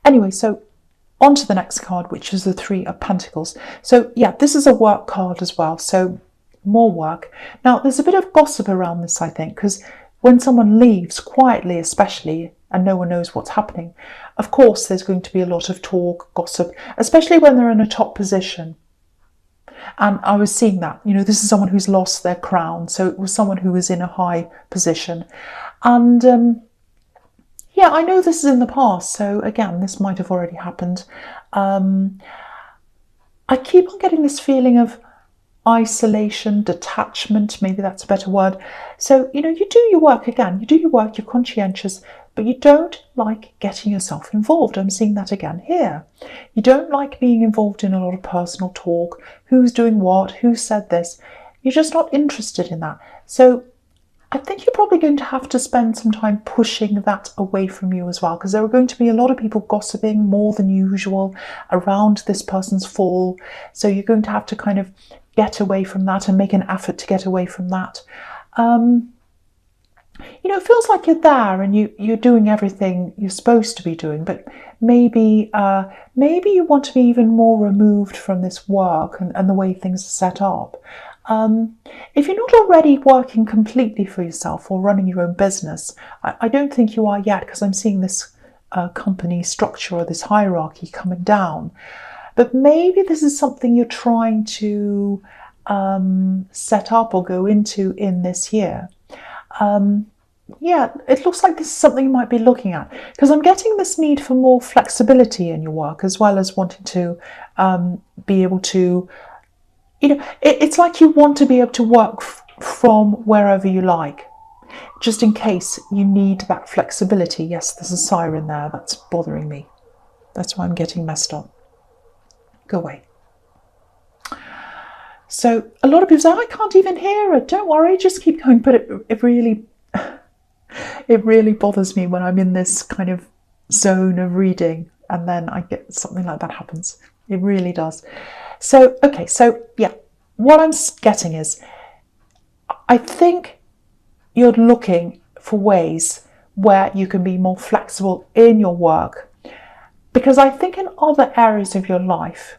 Anyway, so on to the next card, which is the Three of Pentacles. So yeah, this is a work card as well. So more work. Now, there's a bit of gossip around this, I think, because when someone leaves, quietly especially, and no one knows what's happening, of course there's going to be a lot of talk, gossip, especially when they're in a top position. And I was seeing that, you know, this is someone who's lost their crown. So it was someone who was in a high position. And yeah, I know this is in the past. So again, this might have already happened. I keep on getting this feeling of isolation, detachment, maybe that's a better word. So, you know, you do your work again, you do your work, you're conscientious, but you don't like getting yourself involved. I'm seeing that again here. You don't like being involved in a lot of personal talk, who's doing what, who said this. You're just not interested in that. So I think you're probably going to have to spend some time pushing that away from you as well, because there are going to be a lot of people gossiping more than usual around this person's fall. So you're going to have to kind of get away from that and make an effort to get away from that. You know, it feels like you're there and you're doing everything you're supposed to be doing, but maybe you want to be even more removed from this work and the way things are set up. If you're not already working completely for yourself or running your own business, I don't think you are yet, because I'm seeing this company structure or this hierarchy coming down. But maybe this is something you're trying to set up or go into in this year. Yeah, it looks like this is something you might be looking at, because I'm getting this need for more flexibility in your work, as well as wanting to be able to, you know, it's like you want to be able to work from wherever you like, just in case you need that flexibility. Yes, there's a siren there that's bothering me. That's why I'm getting messed up. Go away. So a lot of people say, I can't even hear it. Don't worry, just keep going. But it really bothers me when I'm in this kind of zone of reading and then I get something like that happens. It really does. So, okay, so yeah, what I'm getting is, I think you're looking for ways where you can be more flexible in your work, because I think in other areas of your life,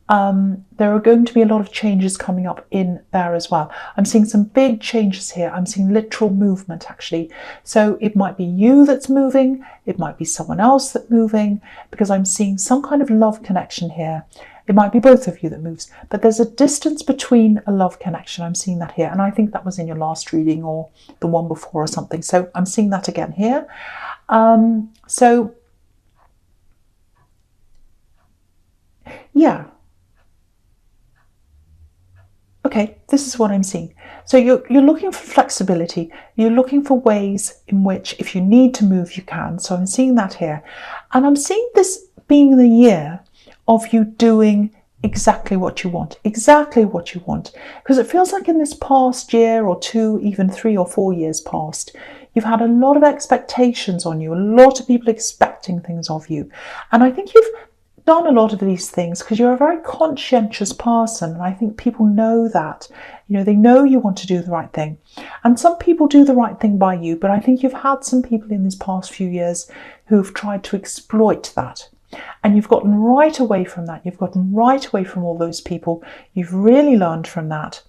there are going to be a lot of changes coming up in there as well. I'm seeing some big changes here. I'm seeing literal movement, actually. So it might be you that's moving. It might be someone else that's moving, because I'm seeing some kind of love connection here. It might be both of you that moves, but there's a distance between a love connection. I'm seeing that here. And I think that was in your last reading or the one before or something. So I'm seeing that again here. So yeah. Okay, this is what I'm seeing. So you're looking for flexibility. You're looking for ways in which, if you need to move, you can. So I'm seeing that here. And I'm seeing this being the year of you doing exactly what you want. Exactly what you want. Because it feels like in this past year or two, even 3 or 4 years past, you've had a lot of expectations on you. A lot of people expecting things of you. And I think you've done a lot of these things because you're a very conscientious person, and I think people know that. You know, they know you want to do the right thing, and some people do the right thing by you, but I think you've had some people in these past few years who've tried to exploit that, and you've gotten right away from that. You've gotten right away from all those people. You've really learned from that,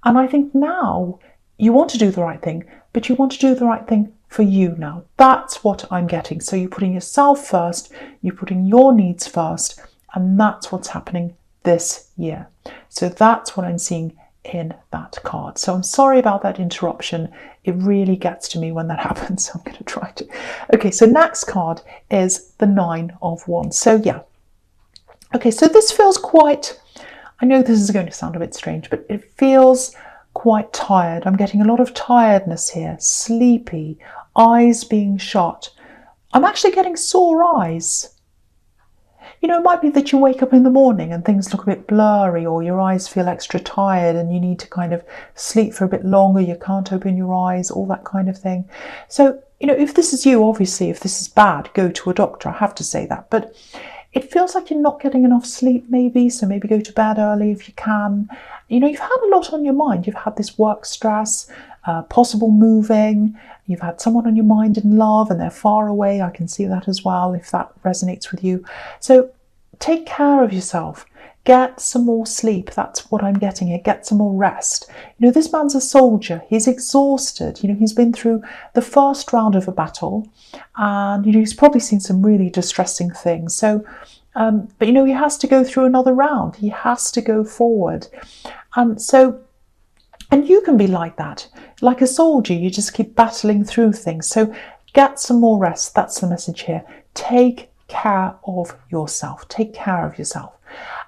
and I think now you want to do the right thing, but you want to do the right thing for you now. That's what I'm getting. So you're putting yourself first, you're putting your needs first, and that's what's happening this year. So that's what I'm seeing in that card. So I'm sorry about that interruption. It really gets to me when that happens. So I'm going to try to. Okay, so next card is the 9 of Wands. So yeah. Okay, so this feels quite, I know this is going to sound a bit strange, but it feels quite tired. I'm getting a lot of tiredness here, sleepy, eyes being shut. I'm actually getting sore eyes. You know, it might be that you wake up in the morning and things look a bit blurry, or your eyes feel extra tired and you need to kind of sleep for a bit longer, you can't open your eyes, all that kind of thing. So, you know, if this is you, obviously, if this is bad, go to a doctor, I have to say that. But it feels like you're not getting enough sleep maybe, so maybe go to bed early if you can. You know, you've had a lot on your mind. You've had this work stress, possible moving. You've had someone on your mind in love and they're far away. I can see that as well, if that resonates with you. So take care of yourself. Get some more sleep. That's what I'm getting here. Get some more rest. This man's a soldier. He's exhausted. He's been through the first round of a battle, and he's probably seen some really distressing things. So, but he has to go through another round. He has to go forward. And you can be like that. Like a soldier, you just keep battling through things. So get some more rest. That's the message here. Take care of yourself. Take care of yourself.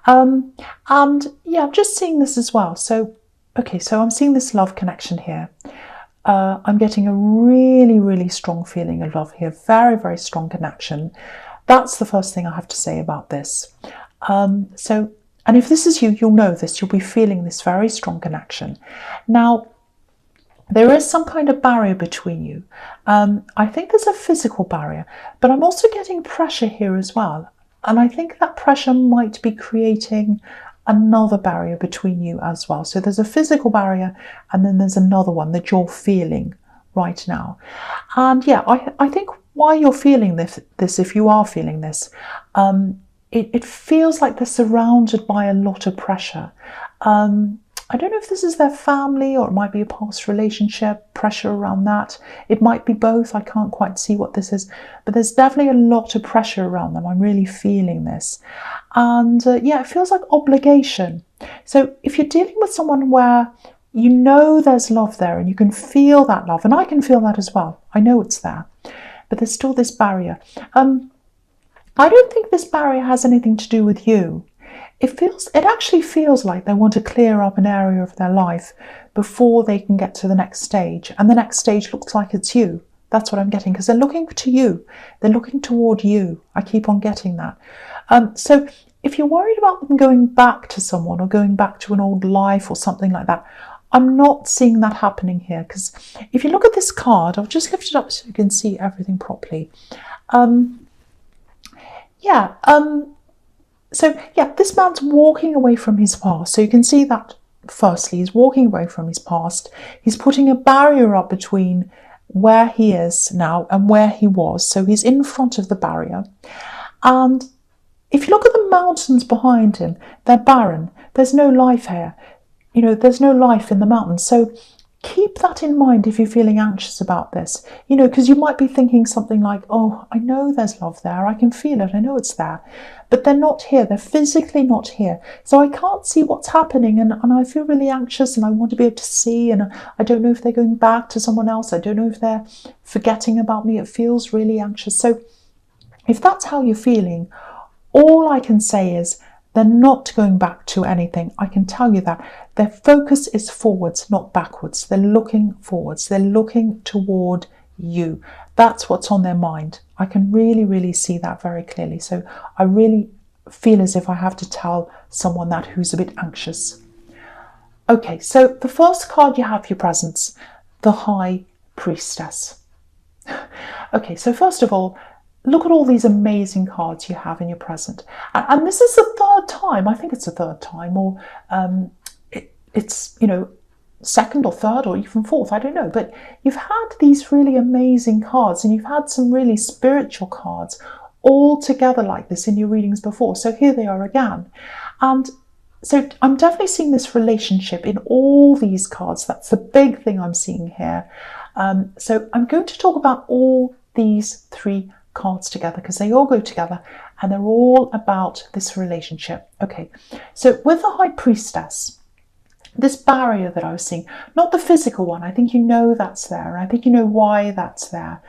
And yeah, I'm just seeing this as well. So, okay, so I'm seeing this love connection here. I'm getting a really, really strong feeling of love here. Very, very strong connection. That's the first thing I have to say about this. And if this is you, you'll know this. You'll be feeling this very strong connection. Now, there is some kind of barrier between you. I think there's a physical barrier, but I'm also getting pressure here as well. And I think that pressure might be creating another barrier between you as well. So there's a physical barrier, and then there's another one that you're feeling right now. And yeah, I think why you're feeling this, if you are feeling this, it feels like they're surrounded by a lot of pressure. I don't know if this is their family, or it might be a past relationship, pressure around that. It might be both. I can't quite see what this is, but there's definitely a lot of pressure around them. I'm really feeling this. And yeah, it feels like obligation. So if you're dealing with someone where there's love there and you can feel that love, and I can feel that as well. I know it's there, but there's still this barrier. I don't think this barrier has anything to do with you. It actually feels like they want to clear up an area of their life before they can get to the next stage. And the next stage looks like it's you. That's what I'm getting, because they're looking to you. They're looking toward you. I keep on getting that. So if you're worried about them going back to someone or going back to an old life or something like that, I'm not seeing that happening here. Because if you look at this card, I'll just lift it up so you can see everything properly. So yeah, this man's walking away from his past. So you can see that firstly, he's walking away from his past. He's putting a barrier up between where he is now and where he was. So he's in front of the barrier. And if you look at the mountains behind him, they're barren. There's no life here. There's no life in the mountains. So keep that in mind if you're feeling anxious about this, because you might be thinking something like, oh, I know there's love there. I can feel it. I know it's there. But they're not here. They're physically not here. So I can't see what's happening. And I feel really anxious, and I want to be able to see. And I don't know if they're going back to someone else. I don't know if they're forgetting about me. It feels really anxious. So if that's how you're feeling, all I can say is they're not going back to anything. I can tell you that. Their focus is forwards, not backwards. They're looking forwards. They're looking toward you. That's what's on their mind. I can really, really see that very clearly. So I really feel as if I have to tell someone that who's a bit anxious. Okay, so the first card you have for your presence, the High Priestess. Okay, so first of all, look at all these amazing cards you have in your present. And this is the third time, I think it's the third time, or it's, second or third or even fourth, I don't know. But you've had these really amazing cards, and you've had some really spiritual cards all together like this in your readings before. So here they are again. And so I'm definitely seeing this relationship in all these cards. That's the big thing I'm seeing here. So I'm going to talk about all these three cards together because they all go together and they're all about this relationship. Okay, so with the High Priestess, this barrier that I was seeing, not the physical one, I think you know that's there, and I think you know why that's there,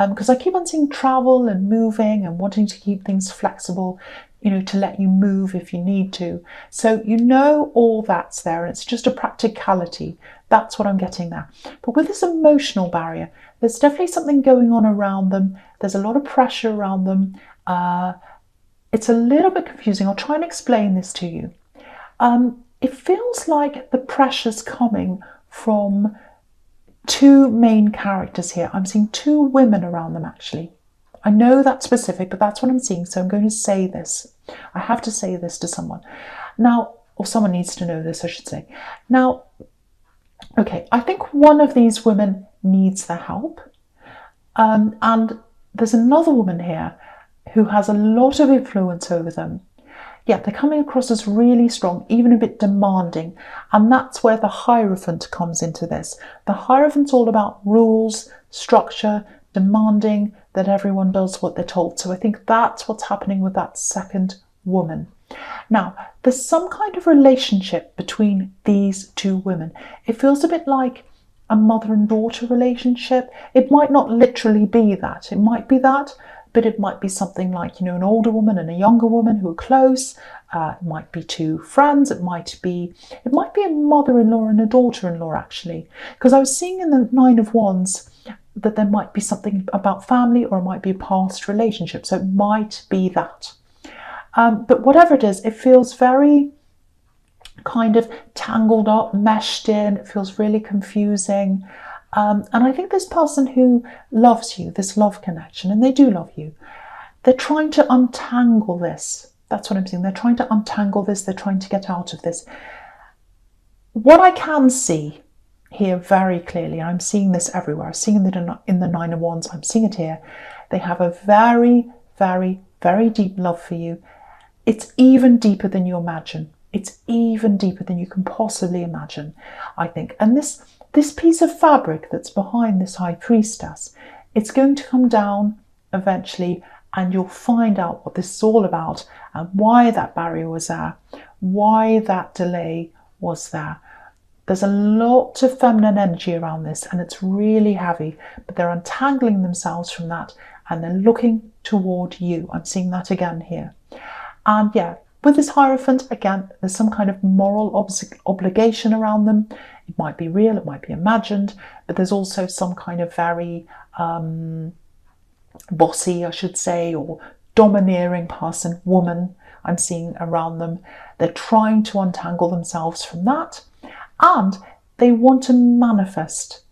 because I keep on seeing travel and moving and wanting to keep things flexible, to let you move if you need to. So all that's there, and it's just a practicality. That's what I'm getting there. But with this emotional barrier, there's definitely something going on around them. There's a lot of pressure around them. It's a little bit confusing. I'll try and explain this to you. It feels like the pressure's coming from two main characters here. I'm seeing two women around them, actually. I know that's specific, but that's what I'm seeing. So I'm going to say this. I have to say this to someone. Now, or someone needs to know this, I should say. Now, Okay, I think one of these women needs the help. And there's another woman here who has a lot of influence over them. Yeah, they're coming across as really strong, even a bit demanding. And that's where the Hierophant comes into this. The Hierophant's all about rules, structure, demanding that everyone does what they're told. So I think that's what's happening with that second woman. Now, there's some kind of relationship between these two women. It feels a bit like a mother and daughter relationship. It might not literally be that. It might be that, but it might be something like, an older woman and a younger woman who are close. It might be two friends. It might be a mother-in-law and a daughter-in-law, actually. Because I was seeing in the Nine of Wands that there might be something about family, or it might be a past relationship. So it might be that. But whatever it is, it feels very kind of tangled up, meshed in. It feels really confusing. And I think this person who loves you, this love connection, and they do love you, they're trying to untangle this. That's what I'm saying. They're trying to untangle this. They're trying to get out of this. What I can see here very clearly, and I'm seeing this everywhere, I'm seeing it in the Nine of Wands, I'm seeing it here, they have a very, very, very deep love for you. It's even deeper than you imagine. It's even deeper than you can possibly imagine, I think. And this piece of fabric that's behind this High Priestess, it's going to come down eventually, and you'll find out what this is all about and why that barrier was there, why that delay was there. There's a lot of feminine energy around this, and it's really heavy, but they're untangling themselves from that, and they're looking toward you. I'm seeing that again here. And yeah, with this Hierophant, again, there's some kind of moral obligation around them. It might be real, it might be imagined, but there's also some kind of very bossy, I should say, or domineering person, woman, I'm seeing around them. They're trying to untangle themselves from that, and they want to manifest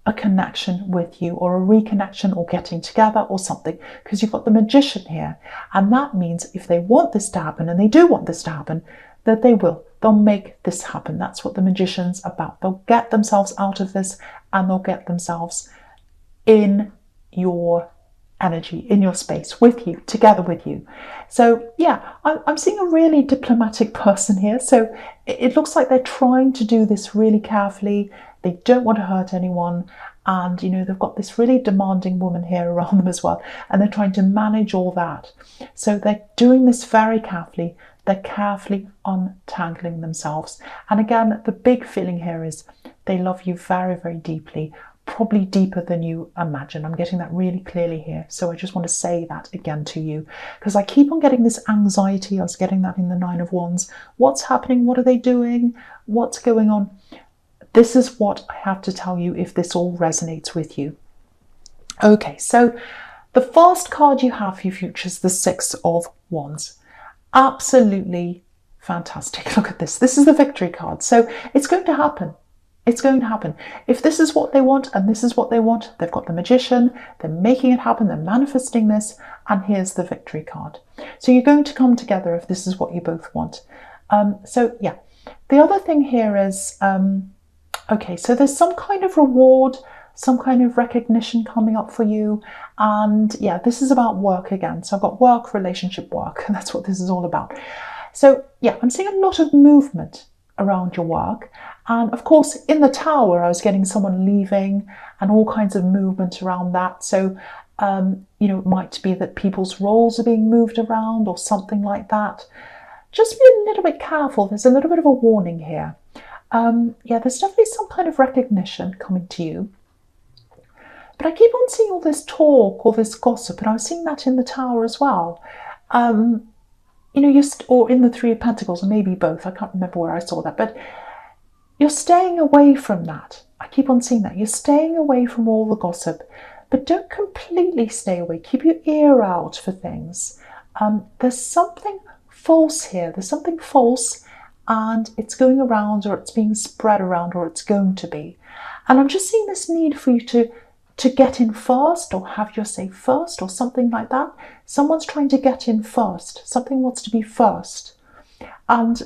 a connection with you, or a reconnection, or getting together, or something, because you've got the Magician here, and that means if they want this to happen, and they do want this to happen, that they'll make this happen. That's what the Magician's about. They'll get themselves out of this, and they'll get themselves in your energy, in your space, with you, together with you. So yeah, I'm seeing a really diplomatic person here. So it looks like they're trying to do this really carefully. They don't want to hurt anyone, and they've got this really demanding woman here around them as well, and they're trying to manage all that. So they're doing this very carefully. They're carefully untangling themselves. And again, the big feeling here is they love you very, very deeply, probably deeper than you imagine. I'm getting that really clearly here. So I just want to say that again to you, because I keep on getting this anxiety. I was getting that in the Nine of Wands. What's happening? What are they doing? What's going on? This is what I have to tell you if this all resonates with you. Okay, so the first card you have for your future is the Six of Wands. Absolutely fantastic. Look at this. This is the Victory card. So it's going to happen. It's going to happen. If this is what they want and this is what they want, they've got the Magician, they're making it happen, they're manifesting this, and here's the Victory card. So you're going to come together if this is what you both want. So yeah, the other thing here is, okay, so there's some kind of reward, some kind of recognition coming up for you. And yeah, this is about work again. So I've got work, relationship, work, and that's what this is all about. So yeah, I'm seeing a lot of movement around your work. And of course, in the Tower, I was getting someone leaving and all kinds of movement around that. So, it might be that people's roles are being moved around or something like that. Just be a little bit careful. There's a little bit of a warning here. Yeah, there's definitely some kind of recognition coming to you. But I keep on seeing all this talk, all this gossip, and I was seeing that in the Tower as well. Or in the Three of Pentacles, or maybe both. I can't remember where I saw that, but you're staying away from that. I keep on seeing that. You're staying away from all the gossip, but don't completely stay away. Keep your ear out for things. There's something false here. There's something false, and it's going around, or it's being spread around, or it's going to be. And I'm just seeing this need for you to get in first, or have your say first, or something like that. Someone's trying to get in first. Something wants to be first. And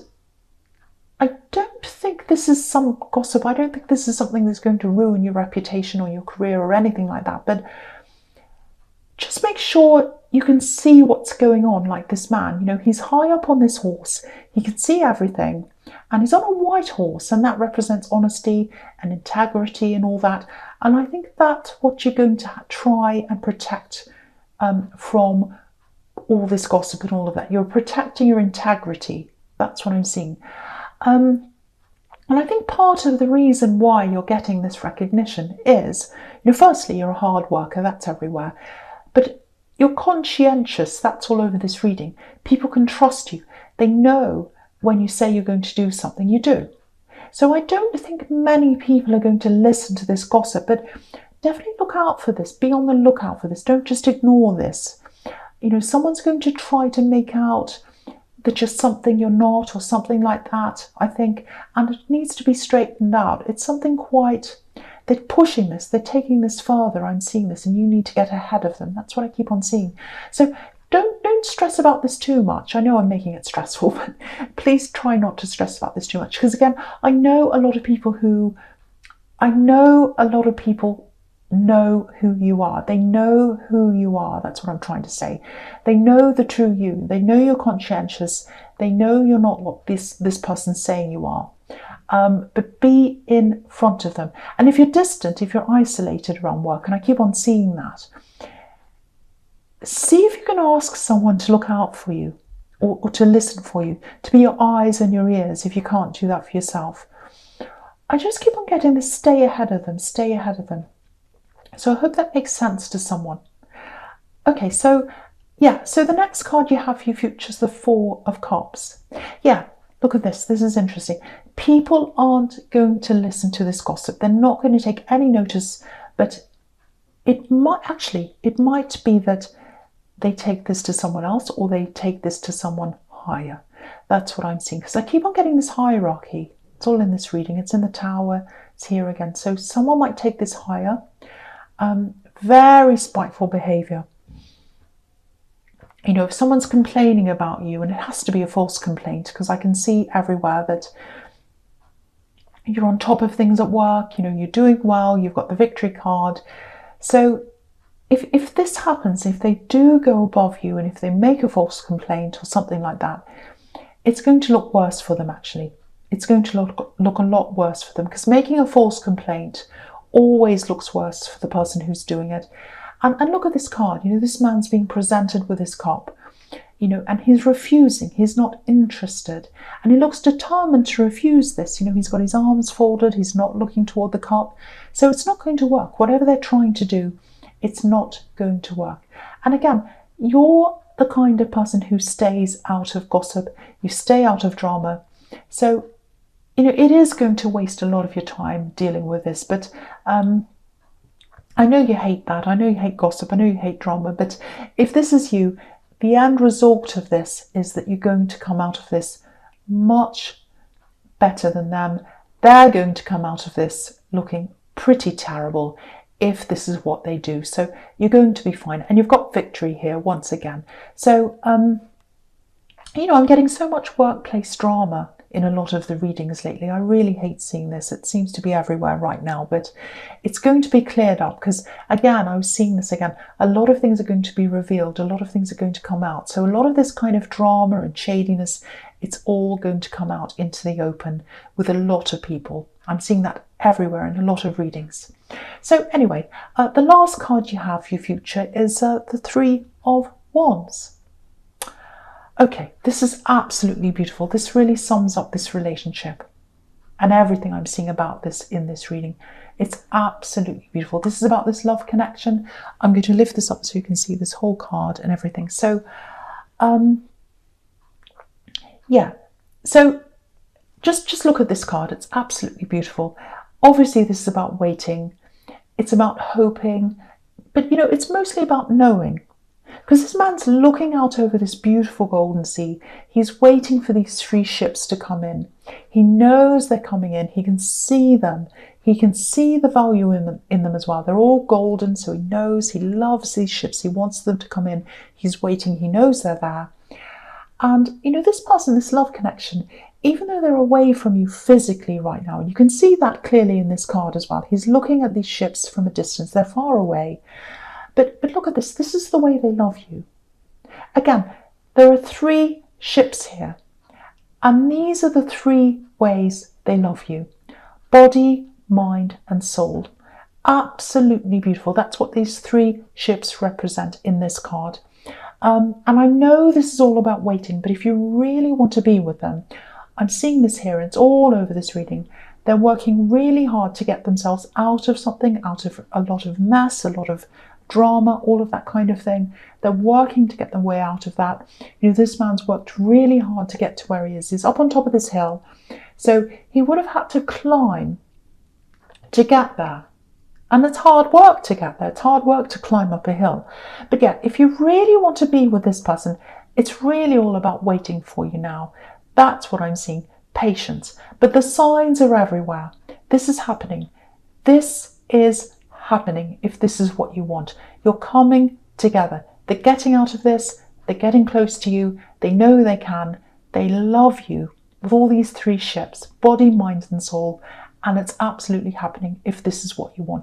I don't think this is some gossip. I don't think this is something that's going to ruin your reputation or your career or anything like that. But just make sure you can see what's going on, like this man. You know, he's high up on this horse. He can see everything. And he's on a white horse, and that represents honesty and integrity and all that. And I think that's what you're going to try and protect from all this gossip and all of that. You're protecting your integrity. That's what I'm seeing. And I think part of the reason why you're getting this recognition is, you know, firstly, you're a hard worker. That's everywhere. But you're conscientious. That's all over this reading. People can trust you. They know when you say you're going to do something, you do. So I don't think many people are going to listen to this gossip, but definitely look out for this. Be on the lookout for this. Don't just ignore this. You know, someone's going to try to make out that you're something you're not or something like that, I think, and it needs to be straightened out. It's something quite, they're pushing this, they're taking this further. I'm seeing this, and you need to get ahead of them. That's what I keep on seeing. So don't stress about this too much. I know I'm making it stressful, but please try not to stress about this too much. Because again, I know a lot of people know who you are. They know who you are. That's what I'm trying to say. They know the true you. They know you're conscientious. They know you're not what this person's saying you are. But be in front of them. And if you're distant, if you're isolated around work, and I keep on seeing that, see if you can ask someone to look out for you or to listen for you, to be your eyes and your ears if you can't do that for yourself. I just keep on getting this, stay ahead of them, stay ahead of them. So I hope that makes sense to someone. Okay, so yeah, so the next card you have for your future is the Four of Cups. Yeah, look at this. This is interesting. People aren't going to listen to this gossip. They're not going to take any notice, but it might be that they take this to someone else or they take this to someone higher. That's what I'm seeing, because I keep on getting this hierarchy. It's all in this reading. It's in the Tower. It's here again. So someone might take this higher. Very spiteful behaviour. You know, if someone's complaining about you, and it has to be a false complaint, because I can see everywhere that you're on top of things at work, you know, you're doing well, you've got the victory card. So if this happens, if they do go above you and if they make a false complaint or something like that, it's going to look worse for them, actually. It's going to look a lot worse for them, because making a false complaint always looks worse for the person who's doing it. And look at this card. You know, this man's being presented with his cup, you know, and he's refusing. He's not interested. And he looks determined to refuse this. You know, he's got his arms folded. He's not looking toward the cup. So it's not going to work. Whatever they're trying to do, it's not going to work. And again, you're the kind of person who stays out of gossip. You stay out of drama. So, you know, it is going to waste a lot of your time dealing with this. But I know you hate that. I know you hate gossip. I know you hate drama. But if this is you, the end result of this is that you're going to come out of this much better than them. They're going to come out of this looking pretty terrible if this is what they do. So you're going to be fine. And you've got victory here once again. So, you know, I'm getting so much workplace drama in a lot of the readings lately. I really hate seeing this. It seems to be everywhere right now, but it's going to be cleared up, because again, I was seeing this again. A lot of things are going to be revealed. A lot of things are going to come out. So a lot of this kind of drama and shadiness, it's all going to come out into the open with a lot of people. I'm seeing that everywhere in a lot of readings. So anyway, the last card you have for your future is the Three of Wands. Okay, this is absolutely beautiful. This really sums up this relationship and everything I'm seeing about this in this reading. It's absolutely beautiful. This is about this love connection. I'm going to lift this up so you can see this whole card and everything. So, yeah. So just look at this card. It's absolutely beautiful. Obviously, this is about waiting. It's about hoping. But, you know, it's mostly about knowing. Because this man's looking out over this beautiful golden sea. He's waiting for these three ships to come in. He knows they're coming in. He can see them. He can see the value in them as well. They're all golden, so he knows, he loves these ships. He wants them to come in. He's waiting. He knows they're there. And you know, this person, this love connection, even though they're away from you physically right now, and you can see that clearly in this card as well. He's looking at these ships from a distance. They're far away. But look at this. This is the way they love you. Again, there are 3 ships here. And these are the 3 ways they love you. Body, mind, and soul. Absolutely beautiful. That's what these 3 ships represent in this card. And I know this is all about waiting, but if you really want to be with them, I'm seeing this here, it's all over this reading. They're working really hard to get themselves out of something, out of a lot of mess, a lot of drama, all of that kind of thing. They're working to get their way out of that. You know, this man's worked really hard to get to where he is. He's up on top of this hill. So he would have had to climb to get there. And it's hard work to get there. It's hard work to climb up a hill. But yeah, if you really want to be with this person, it's really all about waiting for you now. That's what I'm seeing. Patience. But the signs are everywhere. This is happening. This is happening if this is what you want. You're coming together. They're getting out of this. They're getting close to you. They know they can. They love you with all these 3 ships, body, mind, and soul. And it's absolutely happening if this is what you want.